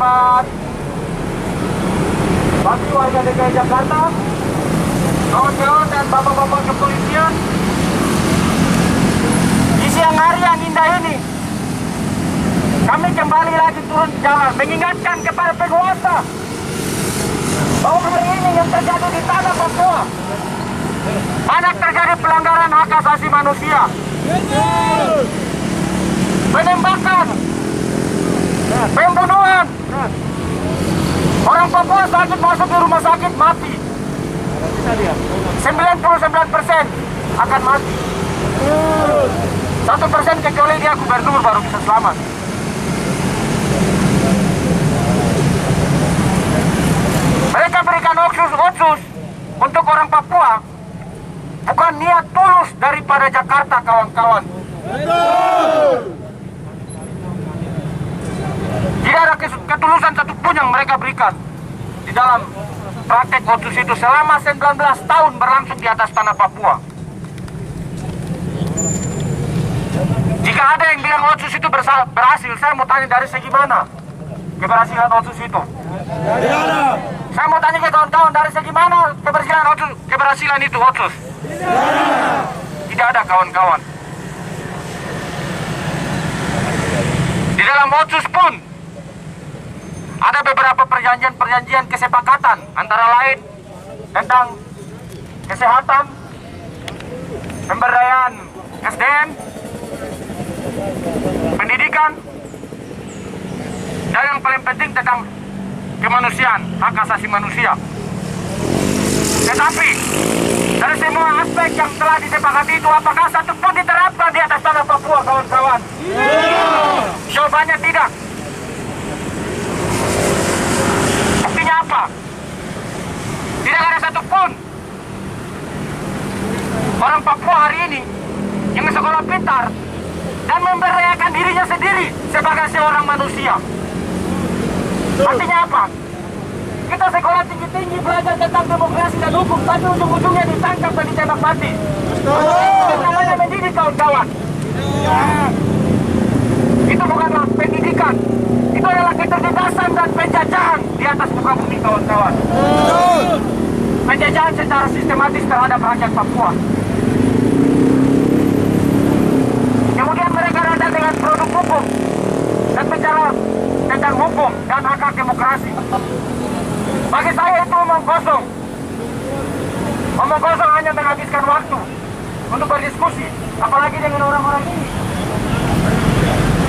pejabat, bagi warga DKI Jakarta, kawan-kawan dan bapak-bapak kepolisian, di siang hari yang indah ini, kami kembali lagi turun jalan mengingatkan kepada penguasa bahwa hari ini yang terjadi di tanah Papua banyak terjadi pelanggaran hak asasi manusia, penembakan, pembunuhan, orang Papua sakit masuk di rumah sakit mati, 99% akan mati, 1% kecuali dia gubernur baru bisa selamat. Mereka berikan otsus untuk orang Papua, bukan niat tulus daripada Jakarta, kawan-kawan. Tidak ada ketulusan satupun yang mereka berikan di dalam praktek otsus itu selama 19 tahun berlangsung di atas tanah Papua. Jika ada yang bilang otsus itu berhasil, saya mau tanya dari segi mana keberhasilan otsus itu? Saya mau tanya ke kawan-kawan, dari segi mana keberhasilan itu otsus? Tidak ada, kawan-kawan. Di dalam otsus pun ada beberapa perjanjian kesepakatan, antara lain tentang kesehatan, pemberdayaan SDM, pendidikan, dan yang paling penting tentang kemanusiaan, hak asasi manusia. Tetapi dari semua aspek yang telah disepakati itu, apakah satu pun diterapkan di atas tanah Papua, kawan-kawan? Jawabannya tidak. Buktinya apa? Tidak ada satupun orang Papua hari ini yang sekolah pintar dan memberdayakan dirinya sendiri sebagai seorang manusia. Artinya apa? Kita sekolah tinggi-tinggi, belajar tentang demokrasi dan hukum, tapi ujung-ujungnya ditangkap dan ditembak mati. Itu namanya mendidik, kawan-kawan. Itu bukanlah pendidikan, itu adalah ketertindasan dan penjajahan di atas muka bumi, kawan-kawan. Penjajahan secara sistematis terhadap rakyat Papua. Kemudian mereka datang dengan produk hukum dan bicara tentang hukum dan hak demokrasi. Bagi saya itu omong kosong. Omong kosong hanya menghabiskan waktu untuk berdiskusi, apalagi dengan orang-orang ini.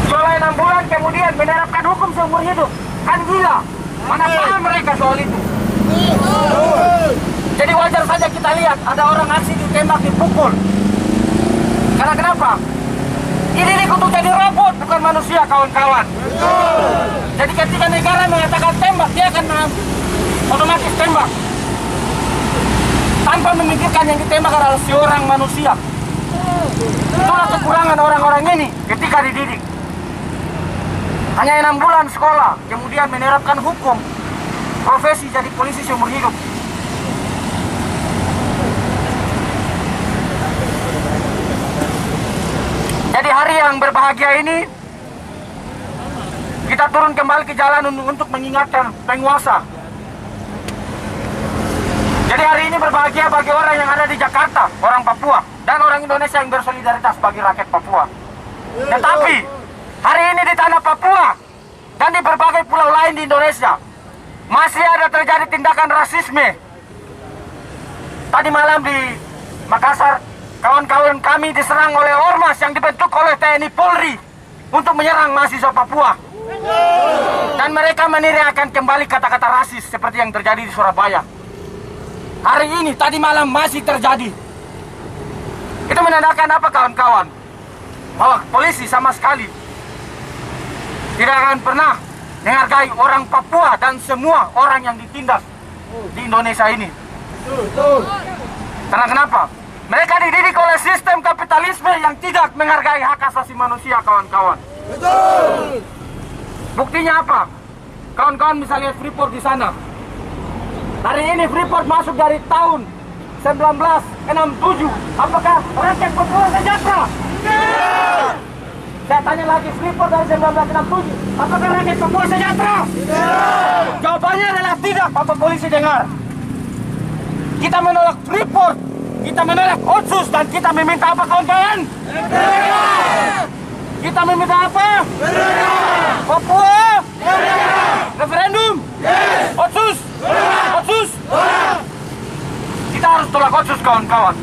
Soal 6 bulan kemudian menerapkan hukum seumur hidup, kan gila. Mana paham mereka soal itu. Jadi wajar saja kita lihat ada orang asing ditembak, dipukul. Karena kenapa? Ini untuk jadi robot, bukan manusia, kawan-kawan. Jadi ketika negara mengatakan tembak, dia akan otomatis tembak tanpa memikirkan yang ditembak adalah seorang manusia. Itulah kekurangan orang-orang ini ketika dididik. Hanya 6 bulan sekolah, kemudian menerapkan hukum, profesi jadi polisi seumur hidup. Jadi hari yang berbahagia ini, kita turun kembali ke jalan untuk mengingatkan penguasa. Jadi hari ini berbahagia bagi orang yang ada di Jakarta, orang Papua, dan orang Indonesia yang bersolidaritas bagi rakyat Papua. Tetapi hari ini di tanah Papua dan di berbagai pulau lain di Indonesia masih ada terjadi tindakan rasisme. Tadi malam di Makassar, kawan-kawan kami diserang oleh ormas yang dibentuk oleh TNI Polri untuk menyerang mahasiswa Papua. Dan mereka meneriakkan kembali kata-kata rasis seperti yang terjadi di Surabaya. Hari ini, tadi malam masih terjadi. Itu menandakan apa, kawan-kawan? Bahwa polisi sama sekali tidak akan pernah menghargai orang Papua dan semua orang yang ditindas di Indonesia ini. Karena kenapa? Mereka dididik oleh sistem kapitalisme yang tidak menghargai hak asasi manusia, kawan-kawan. Buktinya apa? Kawan-kawan bisa lihat Freeport di sana. Hari ini Freeport masuk dari tahun 1967. Apakah rakyat Papua sejahtera? Saya tanya lagi, Freeport dari 1967 Apakah rakyat Papua sejahtera? Tidak. Jawabannya adalah tidak, Bapak Polisi dengar. Kita menolak Freeport, kita menolak Otsus, dan kita meminta apa kawan-kawan? Kita meminta apa? Papua? Referendum? Otsus? Otsus? Kita harus tolak Otsus kawan-kawan.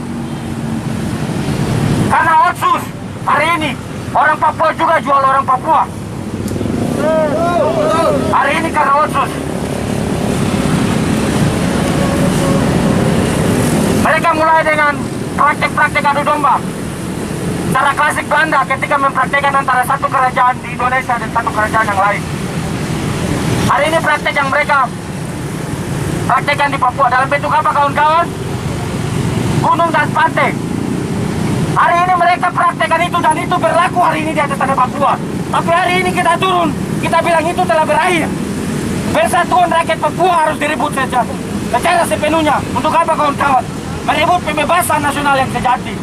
Karena Otsus hari ini orang Papua juga jual orang Papua. Hari ini karena Otsus. Mereka mulai dengan praktek-praktek adu domba. Cara klasik Belanda ketika mempraktekkan antara satu kerajaan di Indonesia dan satu kerajaan yang lain. Hari ini praktek yang mereka praktekkan di Papua dalam bentuk apa kawan-kawan? Gunung dan pantai. Hari ini mereka praktekkan itu dan itu berlaku hari ini di atas tanah Papua. Tapi hari ini kita turun, kita bilang itu telah berakhir. Persatuan rakyat Papua harus direbut secara sepenuhnya. Untuk apa kawan-kawan? Merebut pembebasan nasional yang sejati.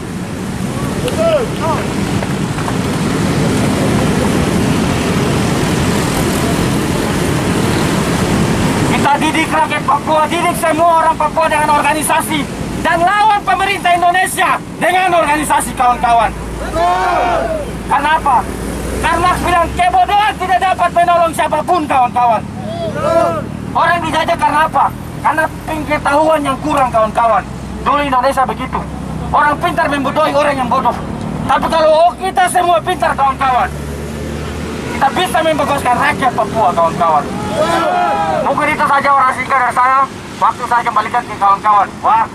Kita didik rakyat Papua, didik semua orang Papua dengan organisasi, dan lawan pemerintah Indonesia dengan organisasi kawan-kawan. Karena apa? Karena bilang kebodohan tidak dapat menolong siapapun kawan-kawan. Orang dijajah karena apa? Karena pengetahuan yang kurang kawan-kawan. Dulu Indonesia begitu. Orang pintar membodohi orang yang bodoh. Tapi kalau kita semua pintar kawan-kawan, kita bisa membebaskan rakyat Papua kawan-kawan. Mungkin itu saja orang singkat dari saya. Waktu saya kembalikan ke kawan-kawan. Wah.